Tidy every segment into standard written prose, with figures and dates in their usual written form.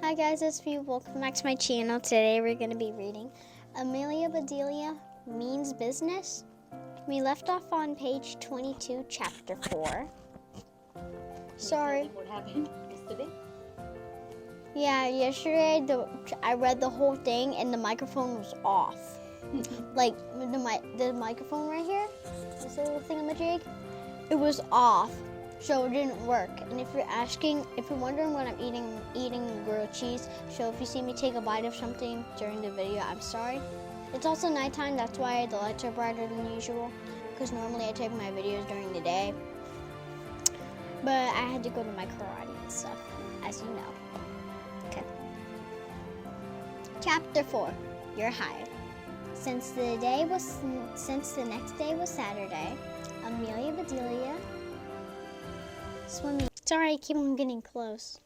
Hi guys, it's View. Welcome back to my channel. Today we're going to be reading Amelia Bedelia Means Business. We left off on page 22, chapter 4. Sorry. What happened yesterday? Yeah, yesterday I read the whole thing and the microphone was off. Like the microphone right here, this little thingamajig, it was off. So it didn't work. And if you're wondering what I'm eating grilled cheese. So if you see me take a bite of something during the video, I'm sorry. It's also nighttime, that's why the lights are brighter than usual. Because normally I take my videos during the day. But I had to go to my karate and stuff, as you know. Okay. Chapter 4, You're Hired. Since the next day was Saturday, Amelia Bedelia swimming. Sorry, I keep on getting close.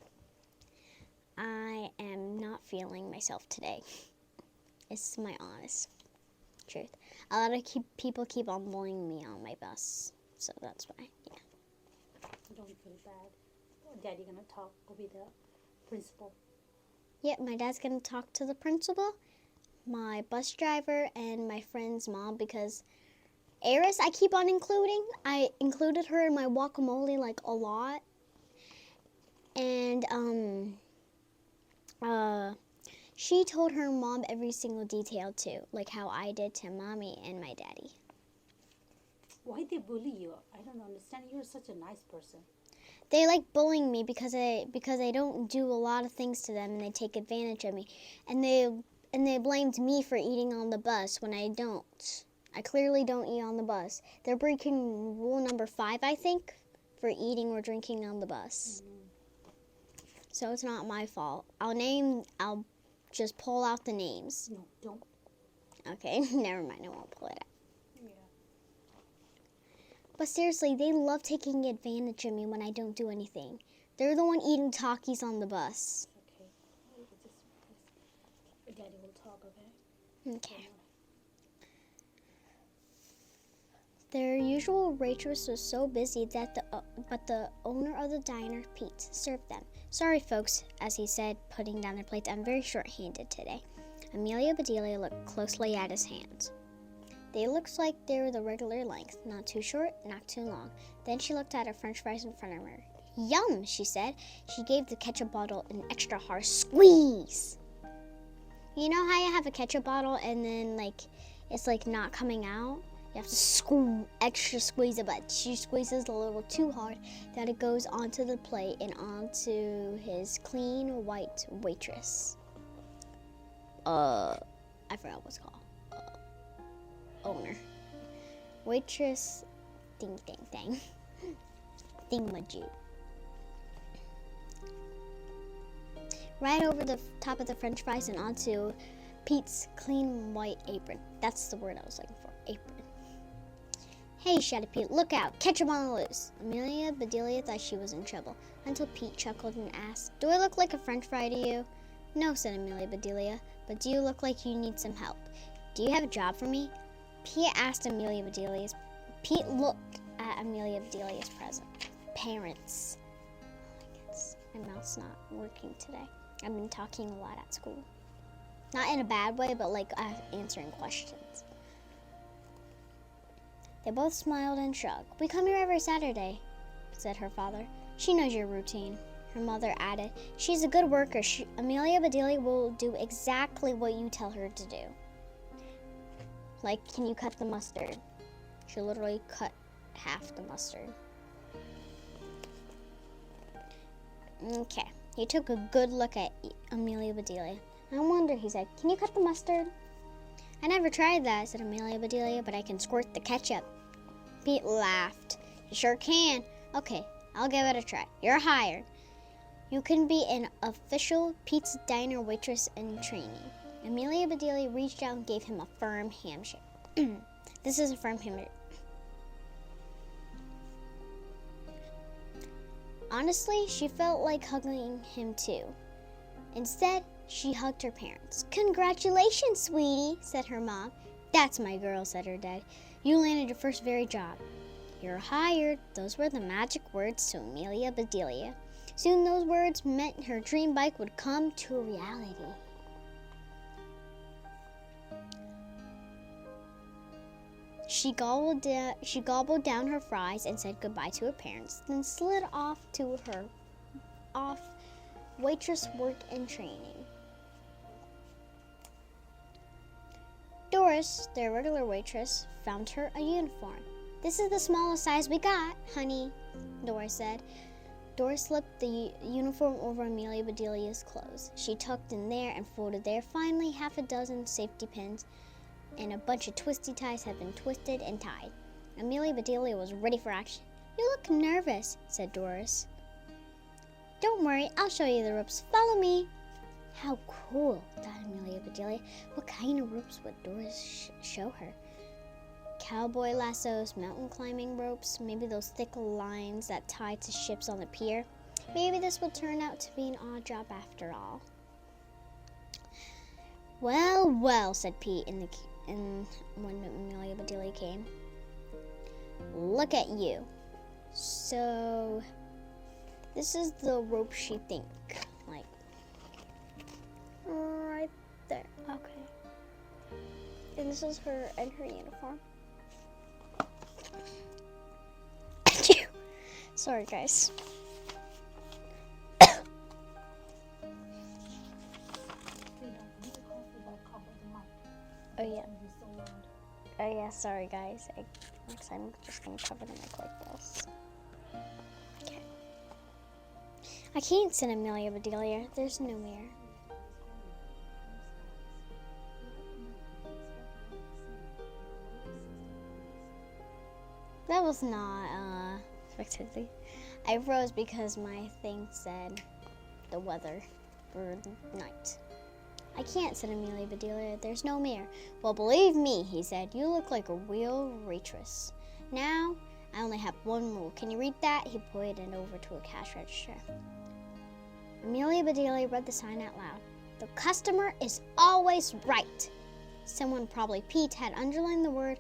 I am not feeling myself today. It's my honest truth. A lot of people keep on bullying me on my bus, so that's why. Yeah. Don't feel bad. Daddy gonna talk with the principal. Yep, my dad's gonna talk to the principal, my bus driver, and my friend's mom because Eris, I keep on including. I included her in my guacamole like a lot. And she told her mom every single detail too, like how I did to mommy and my daddy. Why they bully you? I don't understand. You're such a nice person. They like bullying me because I don't do a lot of things to them and they take advantage of me. And they blamed me for eating on the bus when I don't. I clearly don't eat on the bus. They're breaking rule number 5, I think, for eating or drinking on the bus. So it's not my fault. I'll just pull out the names. No, don't. Okay, never mind. I won't pull it out. Yeah. But seriously, they love taking advantage of me when I don't do anything. They're the one eating Takis on the bus. Okay. Daddy will talk, okay? Okay. Their usual waitress was so busy that the owner of the diner, Pete, served them. Sorry, folks, as he said, putting down their plates. I'm very short-handed today. Amelia Bedelia looked closely at his hands. They looked like they were the regular length, not too short, not too long. Then she looked at her French fries in front of her. Yum, she said. She gave the ketchup bottle an extra hard squeeze. You know how you have a ketchup bottle and then it's not coming out? You have to extra squeeze it, but she squeezes a little too hard that it goes onto the plate and onto his clean white waitress. I forgot what's called. Owner. Waitress. Ding, ding, dang. Thingamajig. Right over the top of the French fries and onto Pete's clean white apron. That's the word I was looking for. Apron. Hey, shouted Pete, look out, ketchup on the loose. Amelia Bedelia thought she was in trouble, until Pete chuckled and asked, do I look like a French fry to you? No, said Amelia Bedelia, but do you look like you need some help? Do you have a job for me? Pete looked at Amelia Bedelia's parents. Oh my goodness, my mouth's not working today. I've been talking a lot at school. Not in a bad way, but answering questions. They both smiled and shrugged. We come here every Saturday, said her father. She knows your routine. Her mother added, she's a good worker. Amelia Bedelia will do exactly what you tell her to do. Like, can you cut the mustard? She literally cut half the mustard. Okay, he took a good look at Amelia Bedelia. I wonder, he said, can you cut the mustard? I never tried that, said Amelia Bedelia, but I can squirt the ketchup. Pete laughed. You sure can. Okay, I'll give it a try. You're hired. You can be an official Pete's Diner waitress in training. Amelia Bedelia reached out and gave him a firm handshake. This is a firm handshake. Honestly, she felt like hugging him too. Instead, she hugged her parents. Congratulations, sweetie, said her mom. That's my girl, said her dad. You landed your first very job. You're hired. Those were the magic words to Amelia Bedelia. Soon those words meant her dream bike would come to reality. She gobbled down her fries and said goodbye to her parents, then slid off to her waitress work and training. Doris, their regular waitress, found her a uniform. "This is the smallest size we got, honey," Doris said. Doris slipped the uniform over Amelia Bedelia's clothes. She tucked in there and folded there. Finally, half a dozen safety pins and a bunch of twisty ties had been twisted and tied. Amelia Bedelia was ready for action. "You look nervous," said Doris. "Don't worry, I'll show you the ropes. Follow me." How cool, thought Amelia Bedelia. What kind of ropes would Doris show her? Cowboy lassos, mountain climbing ropes, maybe those thick lines that tie to ships on the pier. Maybe this would turn out to be an odd job after all. "Well, well," said Pete when Amelia Bedelia came. "Look at you. So, this is the rope she think, like, right there. Okay. And this is her and her uniform." Sorry, guys. Oh yeah, sorry guys. Next time I'm just gonna cover the mic like this. Okay. I can't sit Amelia Bedelia. There's no mirror. That was not expectedly. I froze because my thing said the weather for the night. "I can't," said Amelia Bedelia. "There's no mirror." "Well, believe me," he said, "you look like a real waitress. Now, I only have one rule. Can you read that?" He pointed over to a cash register. Amelia Bedelia read the sign out loud. "The customer is always right." Someone, probably Pete, had underlined the word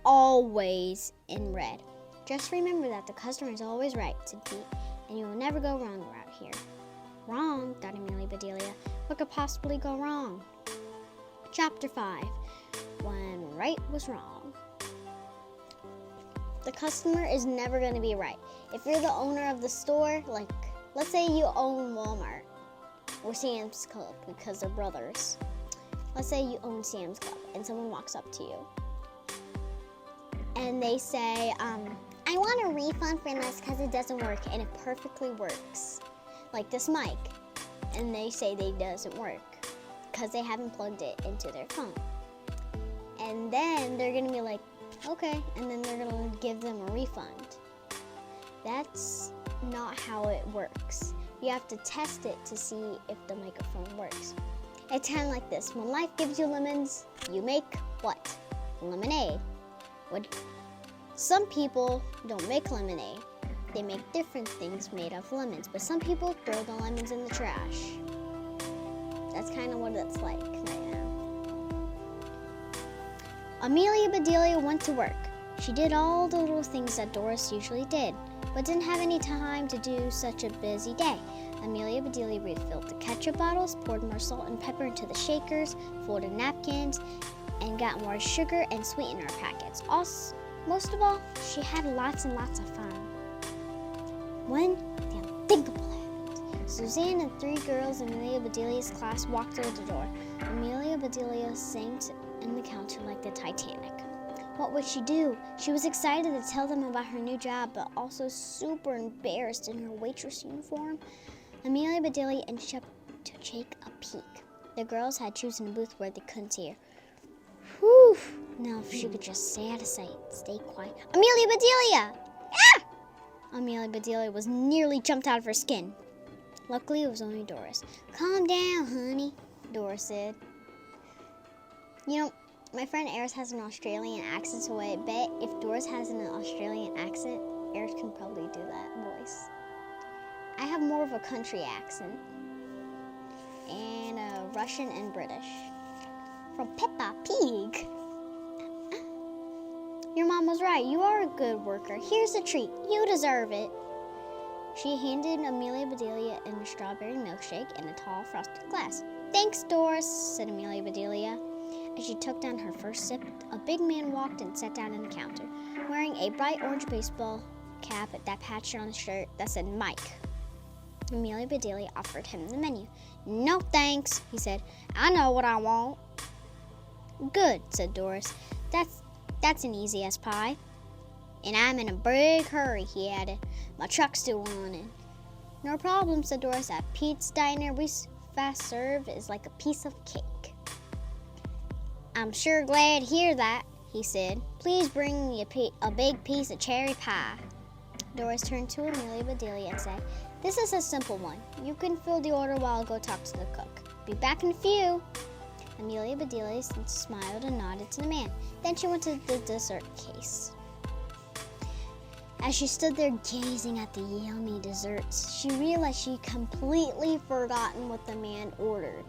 always in red. "Just remember that the customer is always right," said Pete, "and you will never go wrong around here." Wrong, thought Amelia Bedelia. What could possibly go wrong? Chapter 5. When right was wrong. The customer is never going to be right. If you're the owner of the store, like, let's say you own Walmart or Sam's Club because they're brothers. Let's say you own Sam's Club and someone walks up to you and they say, "I want a refund for this because it doesn't work," and it perfectly works. Like this mic, and they say they doesn't work because they haven't plugged it into their phone. And then they're gonna be like, "Okay," and then they're gonna give them a refund. That's not how it works. You have to test it to see if the microphone works. It's kind of like this. When life gives you lemons, you make what? Lemonade. Some people don't make lemonade. They make different things made of lemons, but some people throw the lemons in the trash. That's kind of what it's like right now. Amelia Bedelia went to work. She did all the little things that Doris usually did, but didn't have any time to do such a busy day. Amelia Bedelia refilled the ketchup bottles, poured more salt and pepper into the shakers, folded napkins, and got more sugar and sweetener packets. Most of all, she had lots and lots of fun. When the unthinkable happened. Suzanne and 3 girls in Amelia Bedelia's class walked through the door. Amelia Bedelia sank in the counter like the Titanic. What would she do? She was excited to tell them about her new job, but also super embarrassed in her waitress uniform. Amelia Bedelia inched up to take a peek. The girls had chosen a booth where they couldn't see her. Whew! Now if she could just stay out of sight, stay quiet. "Amelia Bedelia!" Ah! Amelia Bedelia was nearly jumped out of her skin. Luckily, it was only Doris. "Calm down, honey," Doris said. You know, my friend Eris has an Australian accent, so I bet if Doris has an Australian accent, Eris can probably do that voice. I have more of a country accent, and Russian and British. From Peppa Pig. "Your mom was right. You are a good worker. Here's a treat. You deserve it." She handed Amelia Bedelia a strawberry milkshake in a tall frosted glass. "Thanks, Doris," said Amelia Bedelia. As she took down her first sip, a big man walked and sat down on the counter, wearing a bright orange baseball cap that patched on his shirt that said Mike. Amelia Bedelia offered him the menu. "No thanks," he said. "I know what I want." "Good," said Doris. That's an easy as pie." "And I'm in a big hurry," he added. "My truck's still running." "No problem," said Doris. "At Pete's Diner, we fast serve is like a piece of cake." "I'm sure glad to hear that," he said. "Please bring me a big piece of cherry pie." Doris turned to Amelia Bedelia and said, "This is a simple one. You can fill the order while I go talk to the cook. Be back in a few." Amelia Bedelia smiled and nodded to the man. Then she went to the dessert case. As she stood there gazing at the yummy desserts, she realized she'd completely forgotten what the man ordered.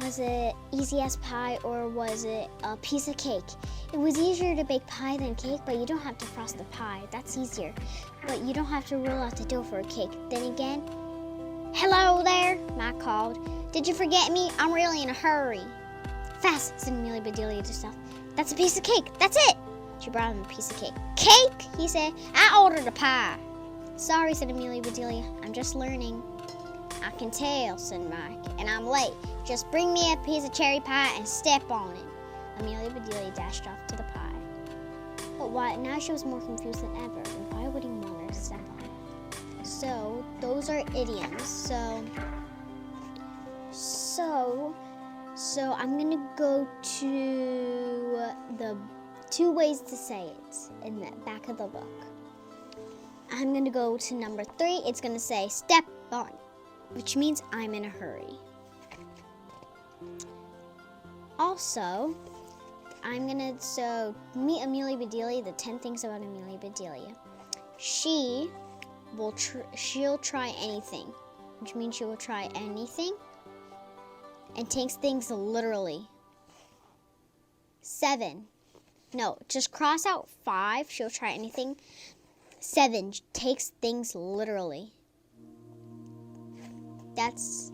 Was it easy as pie or was it a piece of cake? It was easier to bake pie than cake, but you don't have to frost the pie. That's easier. But you don't have to roll out the dough for a cake. Then again, "Hello there," Mike called. "Did you forget me? I'm really in a hurry." "Fast," said Amelia Bedelia to herself. "That's a piece of cake. That's it." She brought him a piece of cake. "Cake?" he said. "I ordered a pie." "Sorry," said Amelia Bedelia. "I'm just learning." "I can tell," said Mike, "and I'm late. Just bring me a piece of cherry pie and step on it." Amelia Bedelia dashed off to the pie. But why? Now she was more confused than ever. And why would he want her to step on it? So those are idioms. So I'm gonna go to the 2 ways to say it in the back of the book. I'm gonna go to number 3. It's gonna say "step on," which means I'm in a hurry. Also, meet Amelia Bedelia, the 10 things about Amelia Bedelia. She'll try anything, which means she will try anything and takes things literally. 7. No, just cross out 5. She'll try anything. 7. Takes things literally. That's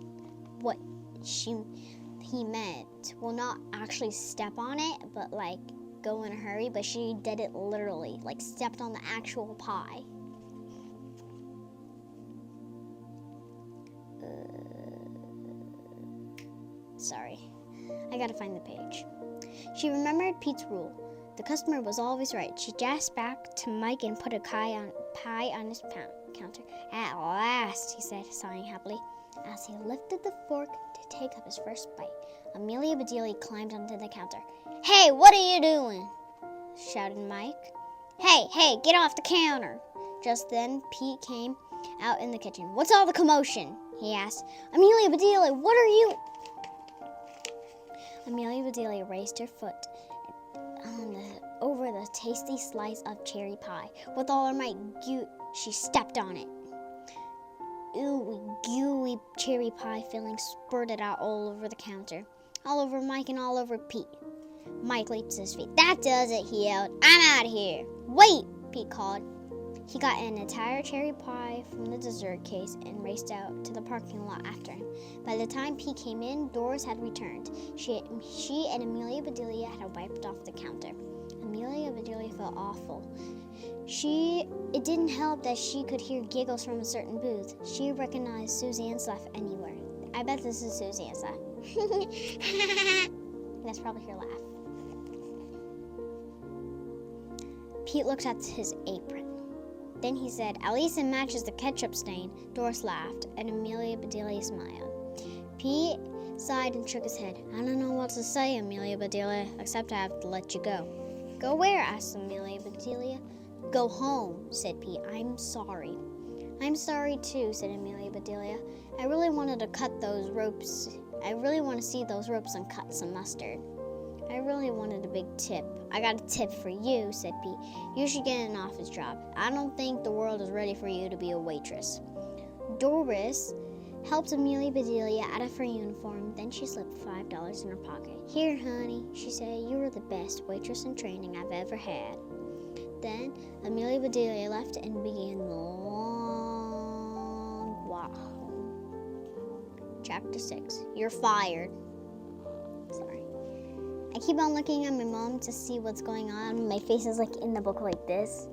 what he meant. Well, not actually step on it, but like go in a hurry, but she did it literally, like stepped on the actual pie. Sorry, I gotta find the page. She remembered Pete's rule. The customer was always right. She dashed back to Mike and put a pie on his counter. "At last," he said, sighing happily, as he lifted the fork to take up his first bite. Amelia Bedelia climbed onto the counter. "Hey, what are you doing?" shouted Mike. Hey, get off the counter." Just then, Pete came out in the kitchen. "What's all the commotion?" he asked. "Amelia Bedelia, what are you..." Amelia Bedelia raised her foot over the tasty slice of cherry pie. With all her might, she stepped on it. Ooey gooey cherry pie filling spurted out all over the counter, all over Mike and all over Pete. Mike leaped to his feet. "That does it," he yelled. "I'm out of here." "Wait," Pete called. He got an entire cherry pie from the dessert case and raced out to the parking lot after him. By the time Pete came in, Doris had returned. She and Amelia Bedelia had wiped off the counter. Amelia Bedelia felt awful. It didn't help that she could hear giggles from a certain booth. She recognized Suzanne's laugh anywhere. I bet this is Suzanne's laugh. That's probably her laugh. Pete looked at his apron. Then he said, "At least it matches the ketchup stain." Doris laughed, and Amelia Bedelia smiled. Pete sighed and shook his head. "I don't know what to say, Amelia Bedelia, except I have to let you go." "Go where?" asked Amelia Bedelia. "Go home," said Pete. "I'm sorry." "I'm sorry too," said Amelia Bedelia. I really want to see those ropes and cut some mustard. I really wanted a big tip." "I got a tip for you," said Pete. "You should get an office job. I don't think the world is ready for you to be a waitress." Doris helped Amelia Bedelia out of her uniform. Then she slipped $5 in her pocket. "Here, honey," she said. "You were the best waitress in training I've ever had." Then Amelia Bedelia left and began the long walk home. Chapter 6. You're fired. Sorry. I keep on looking at my mom to see what's going on. My face is like in the book like this.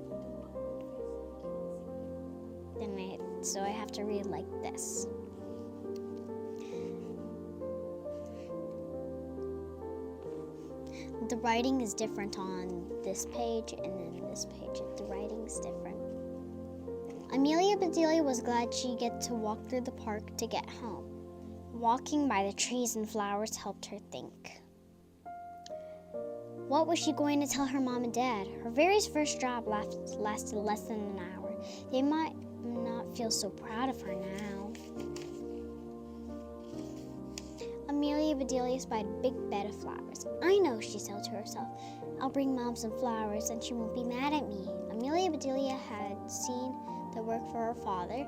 So I have to read like this. The writing is different on this page and then this page. The writing is different. Amelia Bedelia was glad she get to walk through the park to get home. Walking by the trees and flowers helped her think. What was she going to tell her mom and dad? Her very first job lasted less than an hour. They might not feel so proud of her now. Amelia Bedelia spied a big bed of flowers. I know, she said to herself. I'll bring Mom some flowers and she won't be mad at me. Amelia Bedelia had seen the work for her father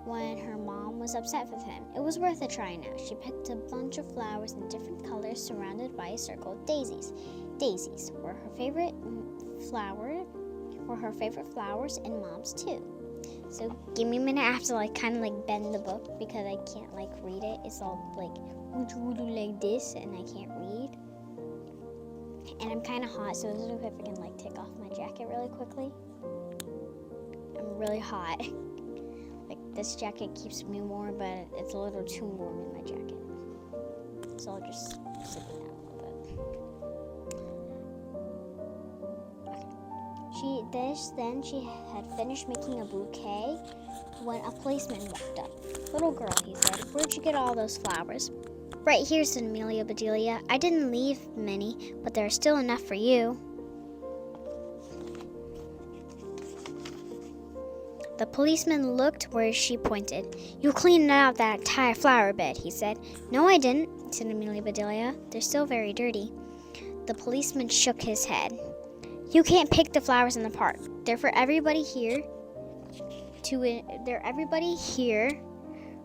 when her mom was upset with him. It was worth a try now. She picked a bunch of flowers in different colors surrounded by a circle of daisies. Daisies were her favorite flowers and Mom's too. So give me a minute. I have to kind of bend the book because I can't read it. It's all like this and I can't read. And I'm kind of hot, so I don't know if I can take off my jacket really quickly. I'm really hot. This jacket keeps me warm, but it's a little too warm in my jacket. So I'll just sit down a little bit. Okay. Then she had finished making a bouquet when a policeman walked up. Little girl, he said, where'd you get all those flowers? Right here, said Amelia Bedelia. I didn't leave many, but there are still enough for you. The policeman looked where she pointed. You cleaned out that entire flower bed, he said. No, I didn't, said Amelia Bedelia. They're still very dirty. The policeman shook his head. You can't pick the flowers in the park. They're for everybody here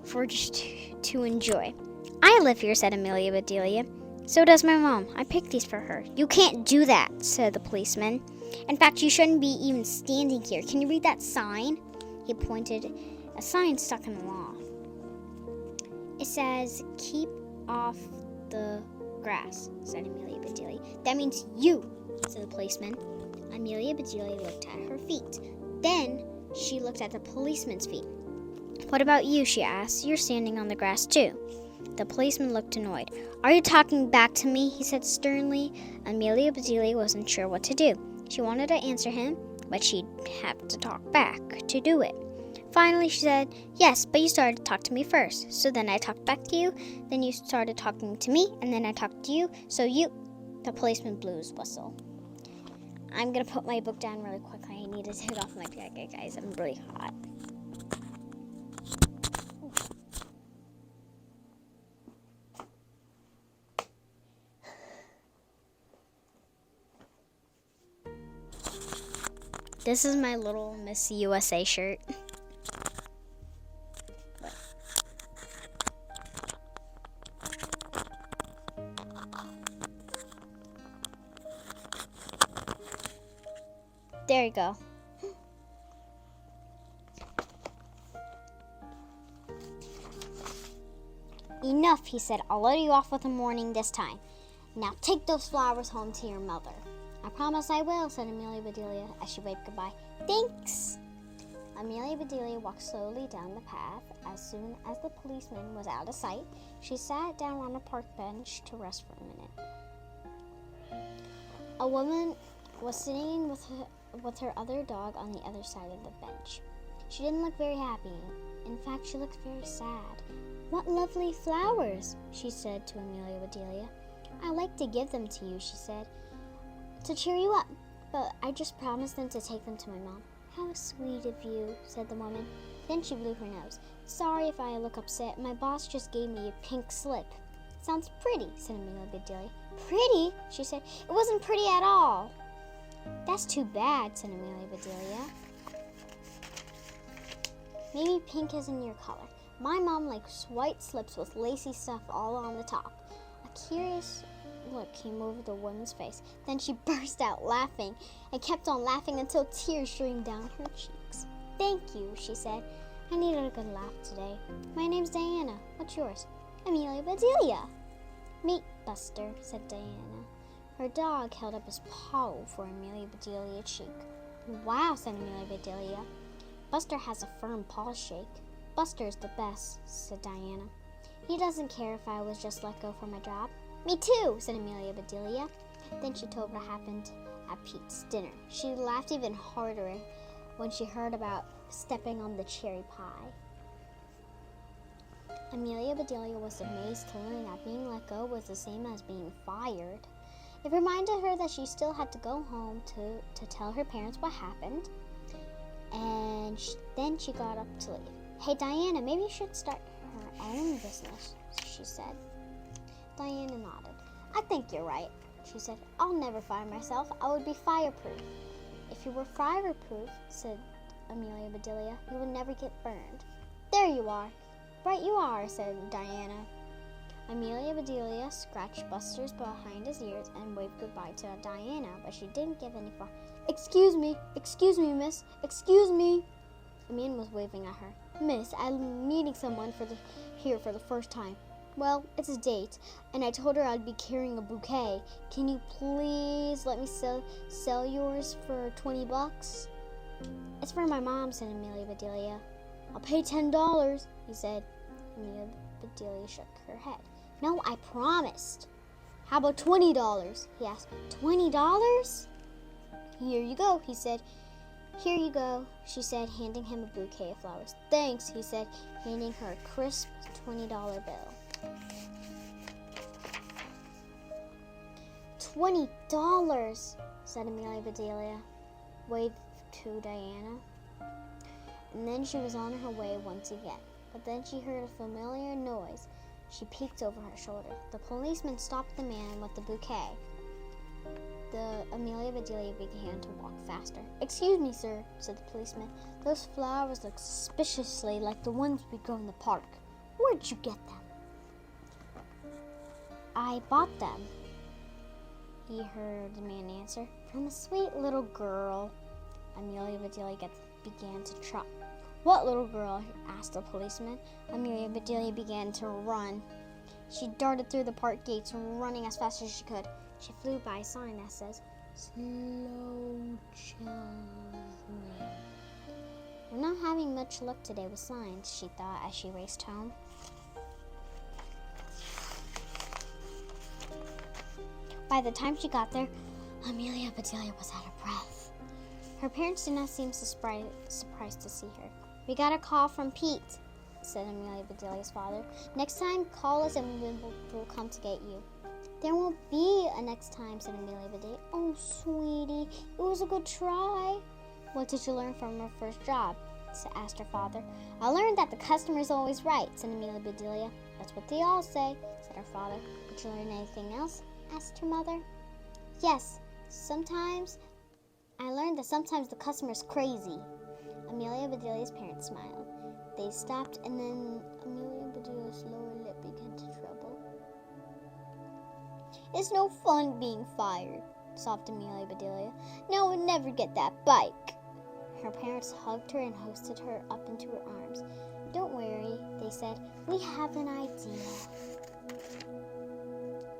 for just to enjoy. I live here, said Amelia Bedelia. So does my mom. I picked these for her. You can't do that, said the policeman. In fact, you shouldn't be even standing here. Can you read that sign? He pointed a sign stuck in the lawn. It says, keep off the grass, said Amelia Bedelia. That means you, said the policeman. Amelia Bedelia looked at her feet. Then she looked at the policeman's feet. What about you, she asked. You're standing on the grass too. The policeman looked annoyed. Are you talking back to me? He said sternly. Amelia Bedelia wasn't sure what to do. She wanted to answer him, but she'd have to talk back to do it. Finally, she said, yes, but you started to talk to me first. So then I talked back to you, then you started talking to me, and then I talked to you, the policeman blew his whistle. I'm going to put my book down really quickly. I need to take off my jacket, guys. I'm really hot. This is my little Miss USA shirt. There you go. Enough, he said. I'll let you off with a warning this time. Now take those flowers home to your mother. I promise I will, said Amelia Bedelia as she waved goodbye. Thanks! Amelia Bedelia walked slowly down the path. As soon as the policeman was out of sight, she sat down on a park bench to rest for a minute. A woman was sitting with her other dog on the other side of the bench. She didn't look very happy. In fact, she looked very sad. What lovely flowers, she said to Amelia Bedelia. I like to give them to you, she said, to cheer you up, but I just promised them to take them to my mom. How sweet of you, said the woman. Then she blew her nose. Sorry if I look upset. My boss just gave me a pink slip. Sounds pretty, said Amelia Bedelia. Pretty? She said. It wasn't pretty at all. That's too bad, said Amelia Bedelia. Maybe pink isn't your color. My mom likes white slips with lacy stuff all on the top. A curious look came over the woman's face. Then she burst out laughing and kept on laughing until tears streamed down her cheeks. "Thank you," she said. "I needed a good laugh today. My name's Diana. What's yours?" "Amelia Bedelia." "Meet Buster," said Diana. Her dog held up his paw for Amelia Bedelia's cheek. "Wow," said Amelia Bedelia. "Buster has a firm paw shake." "Buster's the best," said Diana. "He doesn't care if I was just let go from my job." "Me too," said Amelia Bedelia. Then she told what happened at Pete's dinner. She laughed even harder when she heard about stepping on the cherry pie. Amelia Bedelia was amazed to learn that being let go was the same as being fired. It reminded her that she still had to go home to tell her parents what happened, and then she got up to leave. "Hey, Diana, maybe you should start her own business," she said. Diana nodded. "I think you're right," she said. "I'll never fire myself. I would be fireproof." "If you were fireproof," said Amelia Bedelia, "you would never get burned." "There you are." "Right you are," said Diana. Amelia Bedelia scratched Buster's behind his ears and waved goodbye to Diana, but she didn't give any far. Excuse me, miss. Excuse me." A man was waving at her. "Miss, I'm meeting someone here for the first time. Well, it's a date, and I told her I'd be carrying a bouquet. Can you please let me sell yours for $20? "It's for my mom," said Amelia Bedelia. "I'll pay $10, he said. Amelia Bedelia shook her head. "No, I promised." "How about $20? he asked. $20? "Here you go," he said. "Here you go," she said, handing him a bouquet of flowers. "Thanks," he said, handing her a crisp $20 bill. $20, said Amelia Bedelia, waved to Diana. And then she was on her way once again. But then she heard a familiar noise. She peeked over her shoulder. The policeman stopped the man with the bouquet. Amelia Bedelia began to walk faster. "Excuse me, sir," said the policeman. "Those flowers look suspiciously like the ones we grow in the park. Where'd you get them?" "I bought them," he heard the man answer, "from a sweet little girl." Amelia Bedelia began to trot. "What little girl?" asked the policeman. Amelia Bedelia began to run. She darted through the park gates, running as fast as she could. She flew by a sign that says, "Slow children." "We're not having much luck today with signs," she thought as she raced home. By the time she got there, Amelia Bedelia was out of breath. Her parents did not seem surprised to see her. "We got a call from Pete," said Amelia Bedelia's father. "Next time, call us and we'll come to get you." "There won't be a next time," said Amelia Bedelia. "Oh, sweetie, it was a good try." "What did you learn from her first job?" asked her father. "I learned that the customer's always right," said Amelia Bedelia. "That's what they all say," said her father. "Did you learn anything else?" asked her mother. "Yes, I learned that sometimes the customer's crazy." Amelia Bedelia's parents smiled. They stopped, and then Amelia Bedelia's lower lip began to trouble. "It's no fun being fired," sobbed Amelia Bedelia. "Now I'll never get that bike." Her parents hugged her and hoisted her up into her arms. "Don't worry," they said. "We have an idea."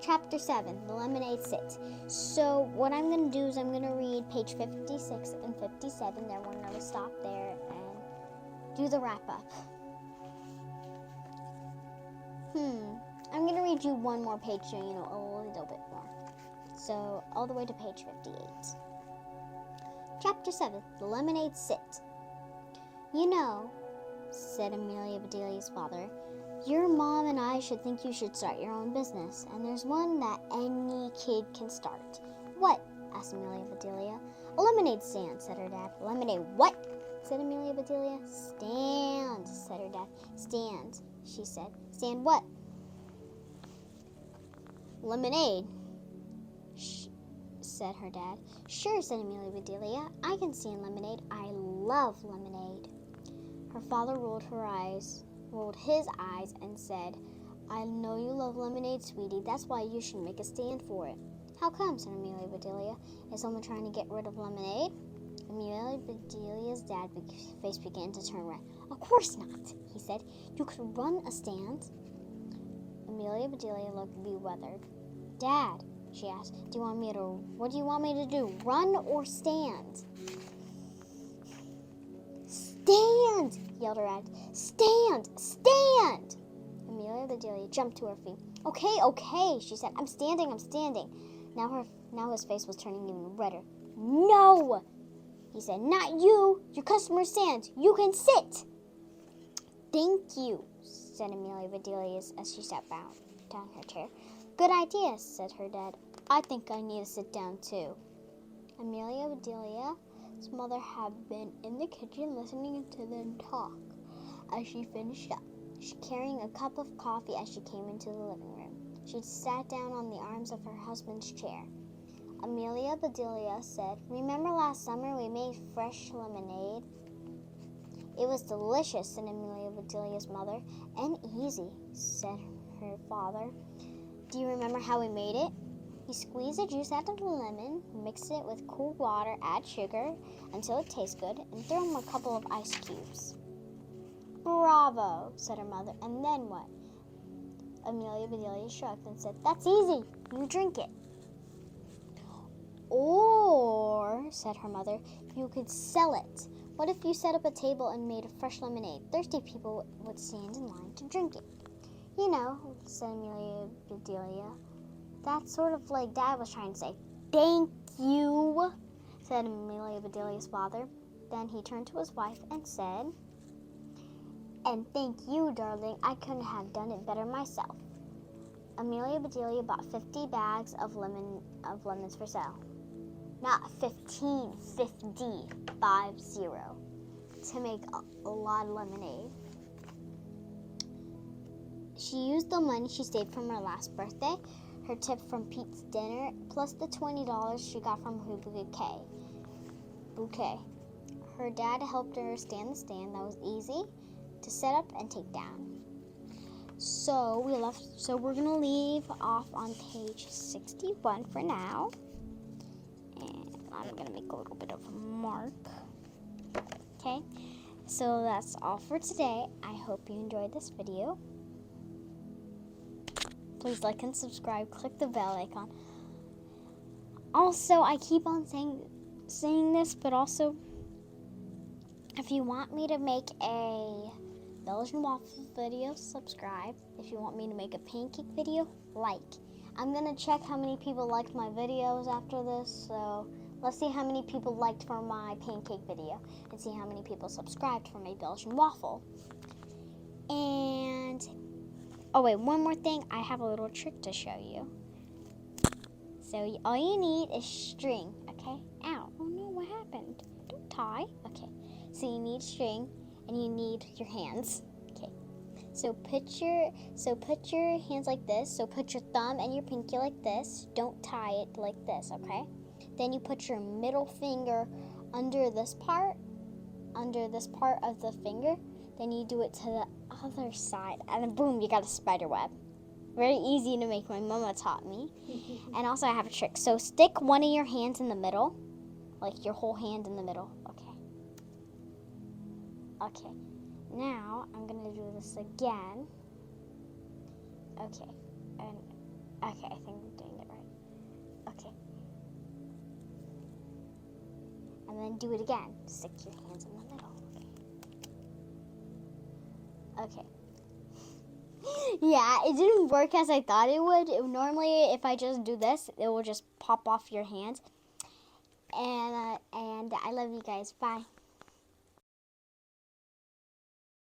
Chapter 7, The Lemonade Sit. So what I'm going to do is I'm going to read page 56 and 57. Then we're going to stop there and do the wrap-up. I'm going to read you one more page so you know a little bit more. So all the way to page 58. Chapter 7, The Lemonade Sit. "You know," said Amelia Bedelia's father, "your mom and I should think you should start your own business, and there's one that any kid can start." "What?" asked Amelia Bedelia. "A lemonade stand," said her dad. "Lemonade what?" said Amelia Bedelia. "Stand," said her dad. "Stand," she said. "Stand what?" "Lemonade," said her dad. "Sure," said Amelia Bedelia. "I can stand lemonade. I love lemonade." Her father rolled his eyes and said, I know you love lemonade, sweetie. That's why you should make a stand for it. How come? Said Amelia Bedelia. Is someone trying to get rid of lemonade? Amelia Bedelia's face began to turn red. Of course not, he said. You could run a stand. Amelia Bedelia looked bewildered. Dad, she asked, what do you want me to do? Run or stand? Stand, yelled her dad. Stand, stand. Amelia Bedelia jumped to her feet. Okay, she said. I'm standing. Now his face was turning even redder. No, he said. Not you. Your customer stands. You can sit. Thank you, said Amelia Bedelia as she sat down in her chair. Good idea, said her dad. I think I need to sit down too. Amelia Bedelia's mother had been in the kitchen listening to them talk as she finished up. She carrying a cup of coffee as she came into the living room. She sat down on the arms of her husband's chair. Amelia Bedelia said, Remember last summer we made fresh lemonade? It was delicious, said Amelia Bedelia's mother. And easy, said her father. Do you remember how we made it? You squeeze the juice out of the lemon, mix it with cool water, add sugar until it tastes good, and throw in a couple of ice cubes. Bravo, said her mother. And then what? Amelia Bedelia shrugged and said, That's easy. You drink it. Or, said her mother, you could sell it. What if you set up a table and made a fresh lemonade? Thirsty people would stand in line to drink it. You know, said Amelia Bedelia. That's sort of like Dad was trying to say. Thank you, said Amelia Bedelia's father. Then he turned to his wife and said, And thank you, darling. I couldn't have done it better myself. Amelia Bedelia bought 50 bags of lemons for sale. Not 15, 50, 50, to make a lot of lemonade. She used the money she saved from her last birthday, her tip from Pete's dinner, plus the $20 she got from her bouquet. Her dad helped her stand the stand that was easy to set up and take down. So we're gonna leave off on page 61 for now. And I'm gonna make a little bit of a mark. Okay, so that's all for today. I hope you enjoyed this video. Please like and subscribe. Click the bell icon. Also, I keep on saying this, but also, if you want me to make a Belgian waffle video, subscribe. If you want me to make a pancake video, like. I'm gonna check how many people liked my videos after this, so let's see how many people liked for my pancake video and see how many people subscribed for my Belgian waffle. And oh wait, one more thing, I have a little trick to show you. So all you need is string, okay? Ow, oh no, what happened? Don't tie. Okay, so you need string and you need your hands. Okay, so put your hands like this. So put your thumb and your pinky like this. Don't tie it like this, okay? Then you put your middle finger under this part of the finger. Then you do it to the other side, and then boom, you got a spider web. Very easy to make. My mama taught me. And also I have a trick. So stick one of your hands in the middle, like your whole hand in the middle. Okay. Now I'm gonna do this again. Okay. I think I'm doing it right. Okay. And then do it again. Stick your hands in the middle. Okay. Yeah, it didn't work as I thought it would. Normally, if I just do this, it will just pop off your hands. And I love you guys. Bye.